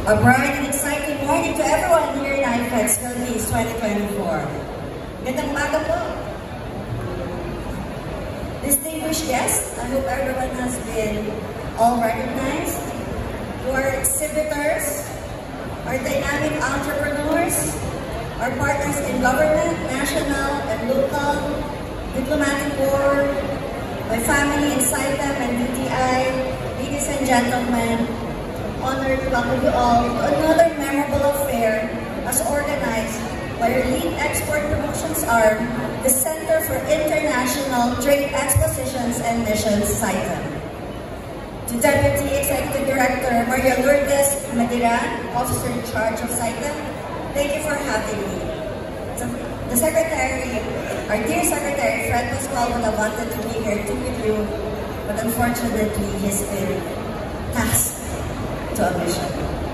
A bright and exciting morning to everyone here in IFEX Philippines 2024. Gandang umaga po. Distinguished guests, I hope everyone has been all recognized. To our exhibitors, our dynamic entrepreneurs, our partners in government, national and local, diplomatic corps, my family in SITEM and DTI, ladies and gentlemen, honored to welcome you all to another memorable affair as organized by our lead export promotions arm, the Center for International Trade Expositions and Missions, SITEM. To Deputy Executive Director Maria Lourdes Madiran, Officer in charge of SITEM, thank you for having me. The Secretary, our dear Secretary, Fred Pascual, would have wanted to be here too with you, but unfortunately he's been tasked to a mission.